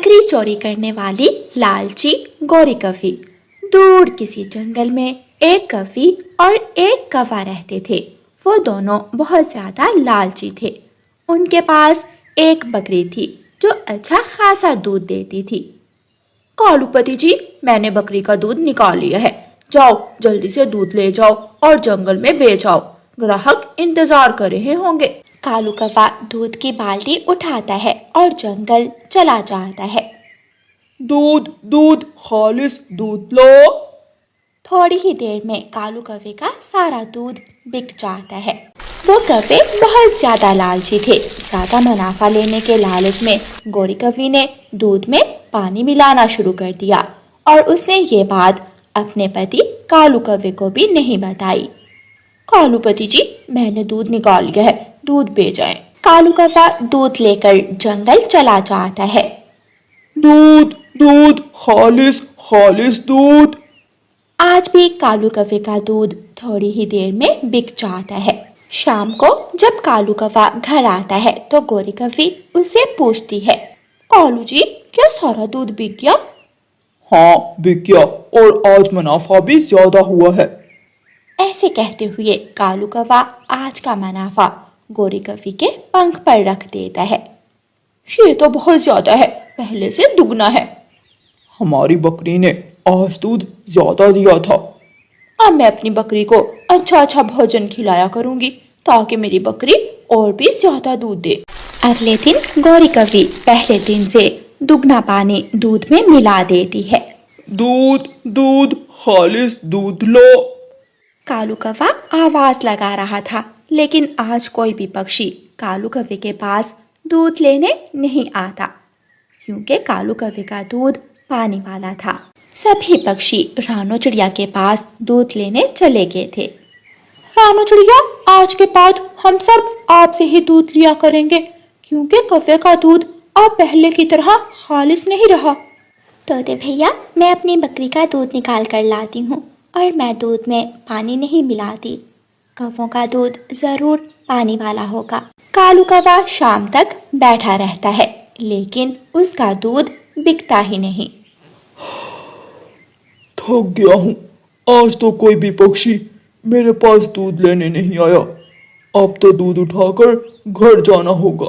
बकरी चोरी करने वाली लालची गोरी कौवी। दूर किसी जंगल में एक कौवी और एक कौवा रहते थे। वो दोनों बहुत ज्यादा लालची थे। उनके पास एक बकरी थी जो अच्छा खासा दूध देती थी। कालूपति जी, मैंने बकरी का दूध निकाल लिया है। जाओ जल्दी से दूध ले जाओ और जंगल में बेच आओ, ग्राहक इंतजार कर रहे होंगे। कालू कौवा दूध की बाल्टी उठाता है और जंगल चला जाता है। दूध दूध खालिस दूध लो। थोड़ी ही देर में कालू कौवे का सारा दूध बिक जाता है। वो कौवे बहुत ज्यादा लालची थे। ज्यादा मुनाफा लेने के लालच में गोरी कौवी ने दूध में पानी मिलाना शुरू कर दिया और उसने ये बात अपने पति कालू कौवे को भी नहीं बताई। कालूपति जी, मैंने दूध निकाल लिया है, दूध बेच आए। कालू कौवा दूध लेकर जंगल चला जाता है। दूध दूध खालिस खालिस दूध। आज भी कालू कौवे का दूध थोड़ी ही देर में बिक जाता है। शाम को जब कालू कौवा घर आता है तो गोरी कौवी उससे पूछती है, कालू जी, क्या सारा दूध बिक गया? हाँ बिक गया, और आज मुनाफा भी ज्यादा हुआ है। ऐसे कहते हुए कालू कौवा आज का मुनाफा गोरी कौवी के पंख पर रख देता है। ये तो बहुत ज्यादा है, पहले से दुगना है। हमारी बकरी ने आज दूध ज्यादा दिया था। अब मैं अपनी बकरी को अच्छा अच्छा भोजन खिलाया करूंगी ताकि मेरी बकरी और भी ज्यादा दूध दे। अगले दिन गोरी कौवी पहले दिन से दुगना पानी दूध में मिला देती है। दूध दूध खालिस दूध लो। कालू कौवा आवाज लगा रहा था, लेकिन आज कोई भी पक्षी कालू कौवे के पास दूध लेने नहीं आता, क्योंकि कालू कौवे का दूध पानी वाला था। सभी पक्षी रानो चिड़िया के पास दूध लेने चले गए थे। रानो चिड़िया, आज के बाद हम सब आपसे ही दूध लिया करेंगे, क्योंकि कौवे का दूध अब पहले की तरह खालिस नहीं रहा। तोते भैया, मैं अपनी बकरी का दूध निकाल कर लाती हूँ और मैं दूध में पानी नहीं मिलाती। कौवों का दूध जरूर पानी वाला होगा। कालू कौवा शाम तक बैठा रहता है, लेकिन उसका दूध बिकता ही नहीं। थक गया हूँ, आज तो कोई भी पक्षी मेरे पास दूध लेने नहीं आया। अब तो दूध उठाकर घर जाना होगा।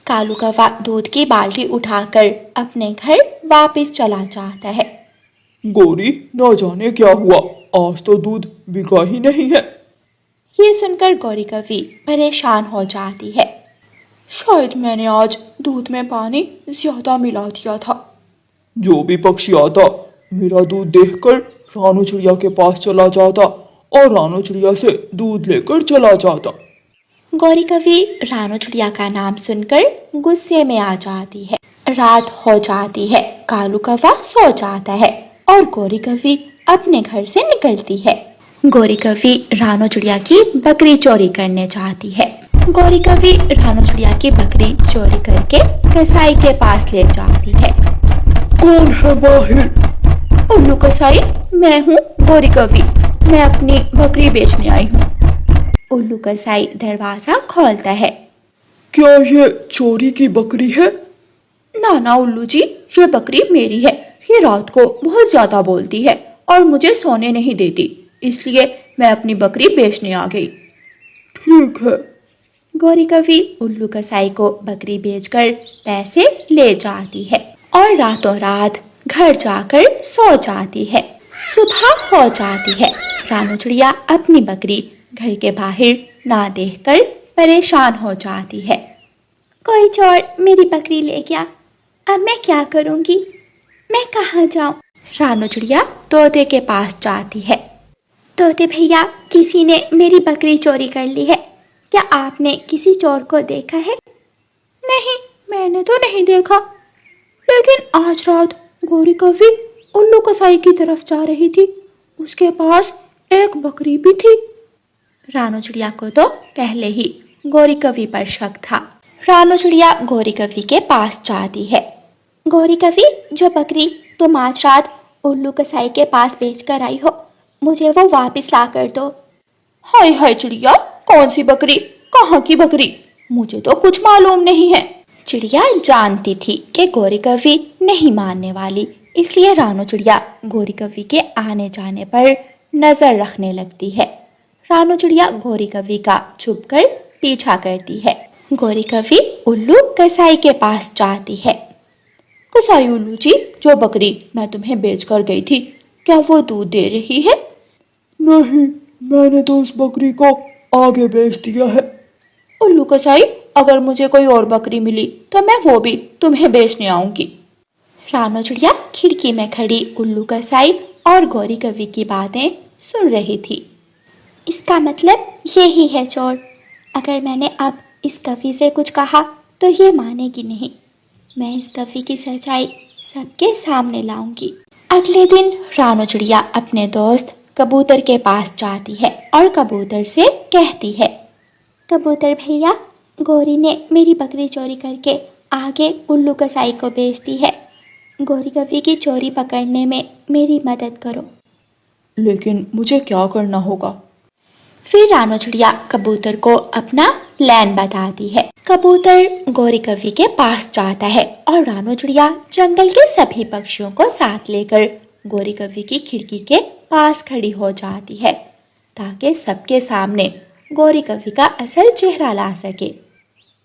कालू कौवा दूध की बाल्टी उठाकर अपने घर वापस चला जाता है। गोरी, न जाने क्या हुआ, आज तो दूध बिका ही नहीं है। ये सुनकर गोरी कौवी परेशान हो जाती है। शायद मैंने आज दूध में पानी ज्यादा मिला दिया था। जो भी पक्षी आता मेरा दूध देखकर रानो चिड़िया के पास चला जाता और रानो चिड़िया से दूध लेकर चला जाता। गोरी कौवी रानो चिड़िया का नाम सुनकर गुस्से में आ जाती है। रात हो जाती है, कालू कौवा सो जाता है और गोरी कौवी अपने घर से निकलती है। गोरी कौवी रानो चिड़िया की बकरी चोरी करने जाती है। गोरी कौवी रानो चिड़िया की बकरी चोरी करके कसाई के पास ले जाती है। कौन है बाहर? उल्लू कसाई, मैं हूँ गोरी कौवी, मैं अपनी बकरी बेचने आई हूँ। उल्लू कसाई दरवाजा खोलता है। क्या ये चोरी की बकरी है? ना ना उल्लू जी, ये बकरी मेरी है। ये रात को बहुत ज्यादा बोलती है और मुझे सोने नहीं देती, इसलिए मैं अपनी बकरी बेचने आ गई। ठीक है। गोरी कौवी उल्लू कसाई को बकरी बेचकर पैसे ले जाती है और रातों रात घर जाकर सो जाती है। सुबह हो जाती है। रानो चिड़िया अपनी बकरी घर के बाहर ना देखकर परेशान हो जाती है। कोई चोर मेरी बकरी ले गया, अब मैं क्या करूंगी? मैं कहाँ जाऊं? रानो चिड़िया तोते के पास जाती है। तोते भैया, किसी ने मेरी बकरी चोरी कर ली है, क्या आपने किसी चोर को देखा है? नहीं, मैंने तो नहीं देखा, लेकिन आज रात गोरी कौवी उल्लू कसाई की तरफ जा रही थी, उसके पास एक बकरी भी थी। रानो चिड़िया को तो पहले ही गोरी कौवी पर शक था। रानो चिड़िया गोरी कौवी के पास जाती है। गोरी कौवी, जो बकरी तुम आज रात उल्लू कसाई के पास बेच कर आई हो, मुझे वो वापस ला कर दो। हाय हाय चिड़िया, कौन सी बकरी, कहाँ की बकरी? मुझे तो कुछ मालूम नहीं है। चिड़िया जानती थी कि गौरी कवि नहीं मानने वाली, इसलिए रानो चिड़िया गौरी कवि के आने जाने पर नजर रखने लगती है। रानो चिड़िया गौरी कवि का छुपकर पीछा करती है। गौरी कवि उल्लू कसाई के पास जाती है। कसाई उल्लू जी, जो बकरी मैं तुम्हें बेचकर गई थी, क्या वो दूध दे रही है? नहीं, मैंने तो उस बकरी को आगे बेच दिया है। उल्लू कसाई, अगर मुझे कोई और बकरी मिली तो मैं वो भी तुम्हें बेचने आऊंगी। रानो चिड़िया खिड़की में खड़ी उल्लू कसाई और गौरी कवि की बातें सुन रही थी। इसका मतलब यही है चोर। अगर मैंने अब इस कवि से कुछ कहा तो ये मानेगी नहीं। मैं इस कवि की सच्चाई सबके सामने लाऊंगी। अगले दिन रानो चिड़िया अपने दोस्त कबूतर के पास जाती है और कबूतर से कहती है, कबूतर भैया, गौरी ने मेरी बकरी चोरी करके आगे उल्लू कसाई को बेच दी है। गौरी कवि की चोरी पकड़ने में मेरी मदद करो। लेकिन मुझे क्या करना होगा? फिर रानो चिड़िया कबूतर को अपना प्लान बताती है। कबूतर गौरी कवि के पास जाता है और रानो चिड़िया जंगल के सभी पक्षियों को साथ लेकर गौरी कवि की खिड़की के पास खड़ी हो जाती है, ताकि सबके सामने गौरी कवि का असल चेहरा ला सके।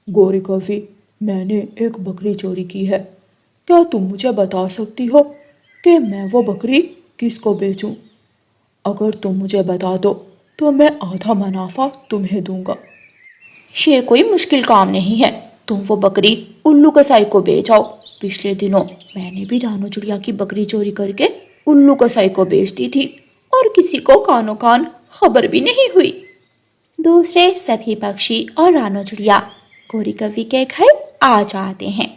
गौरी कवि, मैंने एक बकरी चोरी की है। क्या तुम मुझे बता सकती हो कि मैं वो बकरी किसको बेचूं? अगर तुम मुझे बता दो तो मैं आधा मुनाफा तुम्हें दूंगा। ये कोई मुश्किल काम नहीं है। तुम वो बकरी उल्लू कसाई को बेच आओ। पिछले दिनों मैंने भी रानो चिड़िया की बकरी चोरी करके उल्लू कसाई को बेच दी थी और किसी को कानो कान खबर भी नहीं हुई। दूसरे सभी पक्षी और रानो चिड़िया गौरी कवि के घर आ जाते हैं।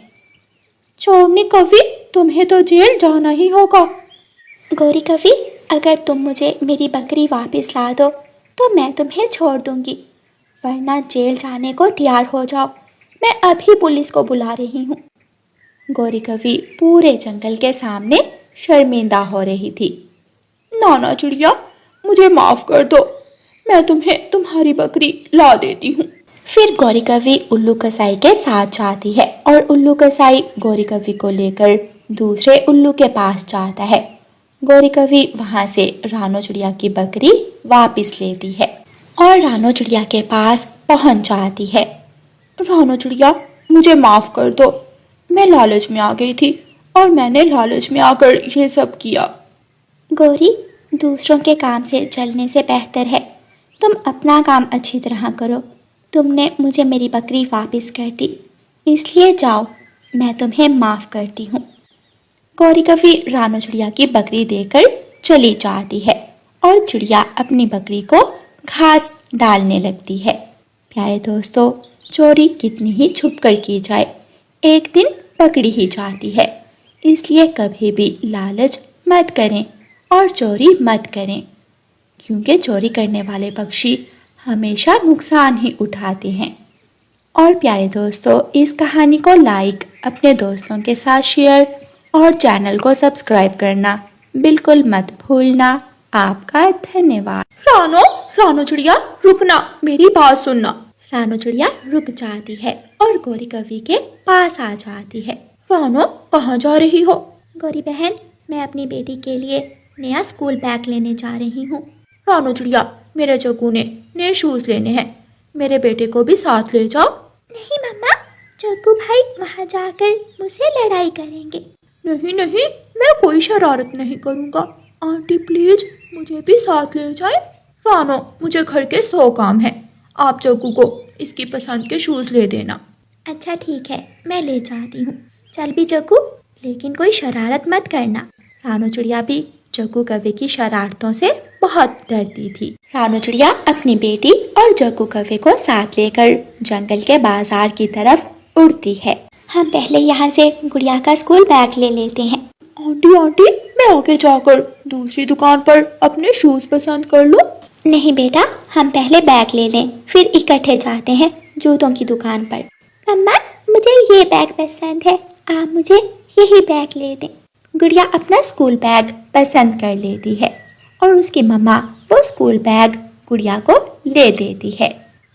चोरनी कवि, तुम्हें तो जेल जाना ही होगा। गौरी कवि, अगर तुम मुझे मेरी बकरी वापस ला दो तो मैं तुम्हें छोड़ दूंगी, वरना जेल जाने को तैयार हो जाओ। मैं अभी पुलिस को बुला रही हूँ। गौरी कवि पूरे जंगल के सामने शर्मिंदा हो रही थी। नाना चिड़िया, मुझे माफ कर दो, मैं तुम्हें तुम्हारी बकरी ला देती हूँ। फिर गौरी कवि उल्लू कसाई के साथ जाती है और उल्लू कसाई गौरी कवि को लेकर दूसरे उल्लू के पास जाता है। गौरी कवि वहां से रानो चिड़िया की बकरी वापस लेती है और रानो चिड़िया के पास पहुंच जाती है। रानो चिड़िया, मुझे माफ कर दो, मैं लालच में आ गई थी और मैंने लालच में आकर ये सब किया। गौरी, दूसरों के काम से चलने से बेहतर है तुम अपना काम अच्छी तरह करो। तुमने मुझे मेरी बकरी वापस कर दी, इसलिए जाओ, मैं तुम्हें माफ करती हूँ। गौरी कवि रानो चिड़िया की बकरी देकर चली जाती है और चिड़िया अपनी बकरी को घास डालने लगती है। प्यारे दोस्तों, चोरी कितनी ही छुप कर की जाए, एक दिन पकड़ी ही जाती है। इसलिए कभी भी लालच मत करें और चोरी मत करें, क्योंकि चोरी करने वाले पक्षी हमेशा नुकसान ही उठाते हैं। और प्यारे दोस्तों, इस कहानी को लाइक, अपने दोस्तों के साथ शेयर और चैनल को सब्सक्राइब करना बिल्कुल मत भूलना। आपका धन्यवाद। रानो चिड़िया, रुकना, मेरी बात सुनना। रानो चिड़िया रुक जाती है और गौरी कवि के पास आ जाती है। रानो, कहाँ जा रही हो? गौरी बहन, मैं अपनी बेटी के लिए नया स्कूल बैग लेने जा रही हूँ। रानो चिड़िया, मेरे जग्गू ने नए शूज लेने हैं, मेरे बेटे को भी साथ ले जाओ। नहीं मम्मा, जग्गू भाई वहाँ जाकर मुझसे लड़ाई करेंगे। नहीं नहीं, मैं कोई शरारत नहीं करूँगा। आंटी प्लीज मुझे भी साथ ले जाए। रानो, मुझे घर के 100 काम हैं, आप जग्गू को इसकी पसंद के शूज ले देना। अच्छा ठीक है, मैं ले जाती हूँ। चल भी जग्गू, लेकिन कोई शरारत मत करना। रानो चिड़िया भी जग्गू कवि की शरारतों से बहुत डरती थी। रानो चिड़िया अपनी बेटी और जग्गू कवि को साथ लेकर जंगल के बाजार की तरफ उड़ती है। हम पहले यहाँ से गुड़िया का स्कूल बैग ले लेते हैं। आंटी, मैं आगे जाकर दूसरी दुकान पर अपने शूज पसंद कर लूं? नहीं बेटा, हम पहले बैग ले लें, फिर इकट्ठे जाते हैं जूतों की दुकान पर। मम्मा, मुझे ये बैग पसंद है, आप मुझे यही बैग ले दें। गुड़िया अपना स्कूल बैग पसंद कर लेती है और उसकी मम्मा वो स्कूल बैग गुड़िया को ले देती है।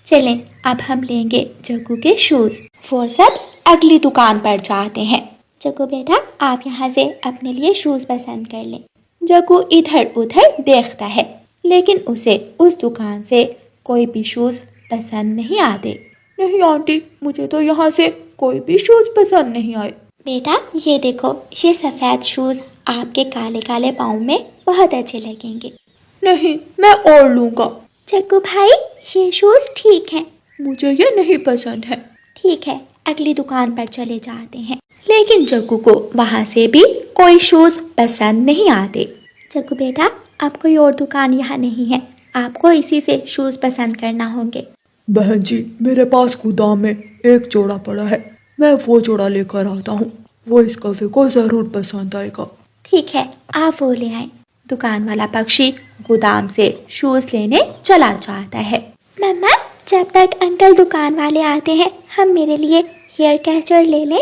चलें, अब हम लेंगे जग्गू के शूज। वो सब अगली दुकान पर जाते हैं। जग्गू बेटा, आप यहाँ से अपने लिए शूज पसंद कर लें। जग्गू इधर उधर देखता है, लेकिन उसे उस दुकान से कोई भी शूज पसंद नहीं आते। नहीं आंटी, मुझे तो यहाँ से कोई भी शूज पसंद नहीं आए। बेटा ये देखो, ये सफ़ेद शूज आपके काले काले पाँव में बहुत अच्छे लगेंगे। नहीं, मैं और लूँगा। जग्गू भाई, ये शूज ठीक हैं। मुझे ये नहीं पसंद है। ठीक है, अगली दुकान पर चले जाते हैं। लेकिन जग्गू को वहाँ से भी कोई शूज पसंद नहीं आते। जग्गू बेटा, अब कोई और दुकान यहाँ नहीं है, आपको इसी से शूज पसंद करना होंगे। बहन जी, मेरे पास गोदाम में एक जोड़ा पड़ा है, मैं वो जोड़ा लेकर आता हूँ। वो इस कफे को जरूर पसंद आएगा। ठीक है, आप वो ले आए। दुकान वाला पक्षी गोदाम से शूज लेने चला जाता है। मम्मा, जब तक अंकल दुकान वाले आते हैं, हम मेरे लिए हेयर कैचर ले लें।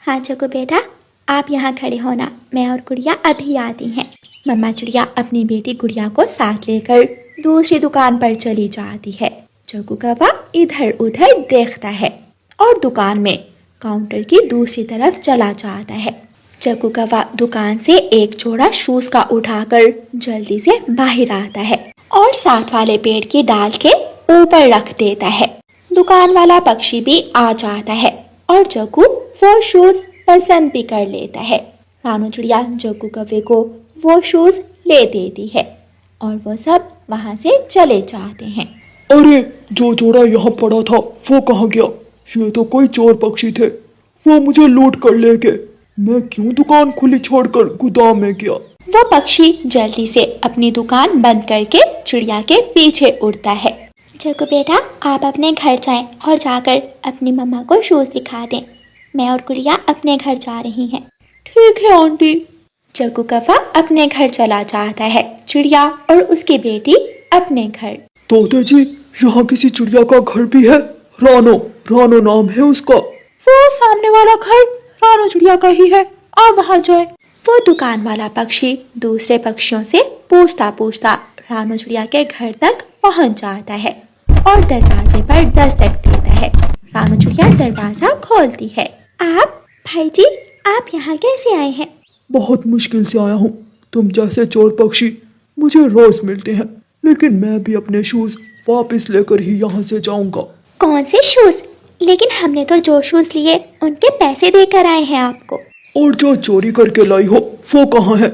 हाँ जग्गू बेटा, आप यहाँ खड़े होना, मैं और गुड़िया अभी आती हैं। मम्मा चिड़िया अपनी बेटी गुड़िया को साथ लेकर दूसरी दुकान पर चली जाती है। जग्गू कौवा इधर उधर देखता है और दुकान में काउंटर की दूसरी तरफ चला जाता है। जग्गू कौवा दुकान से एक जोड़ा शूज का उठाकर जल्दी से बाहर आता है और साथ वाले पेड़ की डाल के ऊपर रख देता है। दुकान वाला पक्षी भी आ जाता है और जग्गू वो शूज पसंद भी कर लेता है। रानू चिड़िया जग्गू कौवे को वो शूज ले देती है और वो सब वहाँ से चले जाते हैं। अरे, जो जोड़ा यहाँ पड़ा था वो कहाँ गया? ये तो कोई चोर पक्षी थे, वो मुझे लूट कर ले गए। मैं क्यों दुकान खुली छोड़कर गोदाम में गया? वो पक्षी जल्दी से अपनी दुकान बंद करके चिड़िया के पीछे उड़ता है। जग्गू बेटा, आप अपने घर जाएं और जाकर अपनी मम्मा को शूज दिखा दें। मैं और गुड़िया अपने घर जा रही हैं। ठीक है आंटी। जग्गू कौवा अपने घर चला जाता है, चिड़िया और उसकी बेटी अपने घर। तोते जी, यहाँ किसी चिड़िया का घर भी है। रानो, रानो नाम है उसका। वो सामने वाला घर रानो चिड़िया का ही है, आप वहाँ जाए। वो दुकान वाला पक्षी दूसरे पक्षियों से पूछता पूछता रानो चिड़िया के घर तक पहुँच जाता है और दरवाजे पर दस्तक देता है। रानो चिड़िया दरवाजा खोलती है। आप भाई जी, आप यहाँ कैसे आए हैं? बहुत मुश्किल से आया हूँ। तुम जैसे चोर पक्षी मुझे रोज मिलते हैं, लेकिन मैं भी अपने शूज वापस लेकर ही यहाँ से जाऊंगा। कौन से शूज? लेकिन हमने तो जो शूज लिए उनके पैसे देकर आए हैं आपको। और जो चोरी करके लाई हो वो कहाँ है?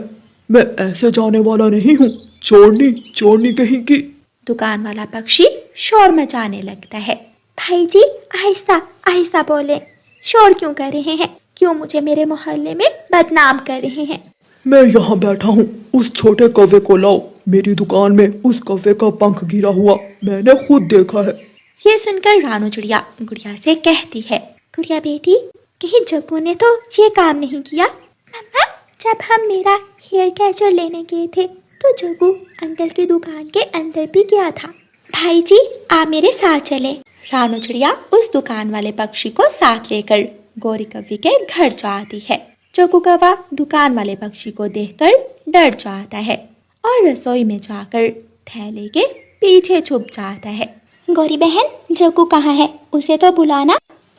मैं ऐसे जाने वाला नहीं हूँ। चोरनी, चोरनी कहीं की। दुकान वाला पक्षी शोर मचाने लगता है। भाई जी, आहिस्ता आहिस्ता बोले, शोर क्यों कर रहे हैं? क्यों मुझे मेरे मोहल्ले में बदनाम कर रहे हैं? मैं यहाँ बैठा हूँ, उस छोटे कौवे को लाओ। मेरी दुकान में उस कौवे का पंख गिरा हुआ मैंने खुद देखा है। ये सुनकर रानू चिड़िया गुड़िया से कहती है, गुड़िया बेटी, कहीं जग्गू ने तो ये काम नहीं किया? मम्मा, जब हम मेरा हेयर कैचर लेने गए थे तो जग्गू अंकल की दुकान के अंदर भी गया था। भाई जी, आप मेरे साथ चले। रानू चिड़िया उस दुकान वाले पक्षी को साथ लेकर गौरी कौवी के घर जाती है। जग्गू कौवा दुकान वाले पक्षी को देखकर डर जाता है और रसोई में जाकर थैले के पीछे छुप जाता है। गौरी बहन, जग्गू कहाँ है? उसे तो बुलाना।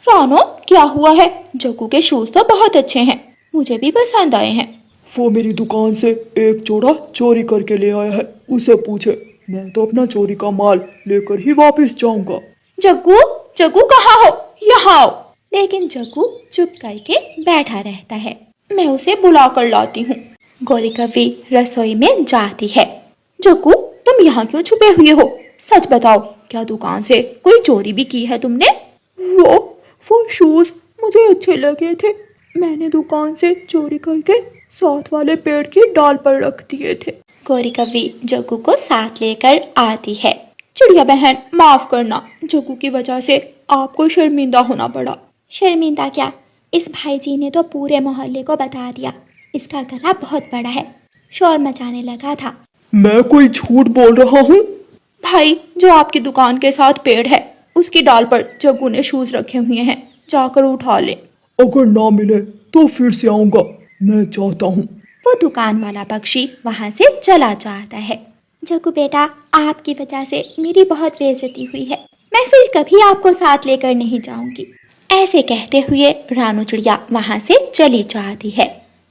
रानो, क्या हुआ है? जग्गू के शूज तो बहुत अच्छे हैं, मुझे भी पसंद आए हैं। वो मेरी दुकान से एक जोड़ा चोरी करके ले आया है, उसे पूछे। मैं तो अपना चोरी का माल लेकर ही वापस जाऊंगा। जग्गू, जग्गू कहाँ हो? यहाँ आओ। लेकिन जग्गू चुप करके बैठा रहता है। मैं उसे बुला कर लाती हूँ। गौरी कौवी रसोई में जाती है। जग्गू, तुम यहाँ क्यों छुपे हुए हो? सच बताओ, क्या दुकान से कोई चोरी भी की है तुमने? वो शूज मुझे अच्छे लगे थे, मैंने दुकान से चोरी करके साथ वाले पेड़ की डाल पर रख दिए थे। गौरी कौवी जग्गू को साथ लेकर आती है। चिड़िया बहन, माफ करना, जग्गू की वजह से आपको शर्मिंदा होना पड़ा। शर्मिंदा क्या? इस भाई जी ने तो पूरे मोहल्ले को बता दिया, इसका गला बहुत बड़ा है, शोर मचाने लगा था। मैं कोई झूठ बोल रहा हूँ? भाई, जो आपकी दुकान के साथ पेड़ है उसकी डाल पर जग्गू ने शूज रखे हुए हैं, जाकर उठा ले। अगर ना मिले तो फिर से आऊंगा, मैं चाहता हूँ। वो दुकान वाला पक्षी वहाँ से चला जाता है। जग्गू बेटा, आपकी वजह से मेरी बहुत बेइज्जती हुई है, मैं फिर कभी आपको साथ लेकर नहीं जाऊंगी। ऐसे कहते हुए रानू चिड़िया वहाँ से चली जाती है।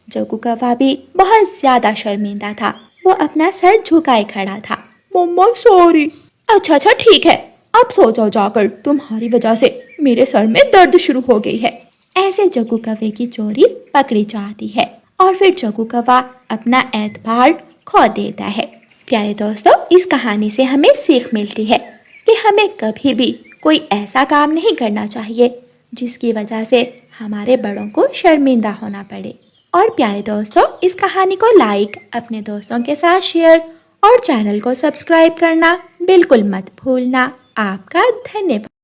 जग्गू कौवा भी बहुत ज्यादा शर्मिंदा था। वो अपना सर झुकाए खड़ा था। मम्मा सॉरी। अच्छा ठीक है, अब सो जाओ जाकर, तुम्हारी वजह से मेरे सर में दर्द शुरू हो गई है। ऐसे जग्गू कौवे की चोरी पकड़ी जाती है और फिर जग्गू कौवा अपना एतबार खो देता है। प्यारे दोस्तों, इस कहानी से हमें सीख मिलती है कि हमें कभी भी कोई ऐसा काम नहीं करना चाहिए जिसकी वजह से हमारे बड़ों को शर्मिंदा होना पड़े। और प्यारे दोस्तों, इस कहानी को लाइक, अपने दोस्तों के साथ शेयर और चैनल को सब्सक्राइब करना बिल्कुल मत भूलना। आपका धन्यवाद।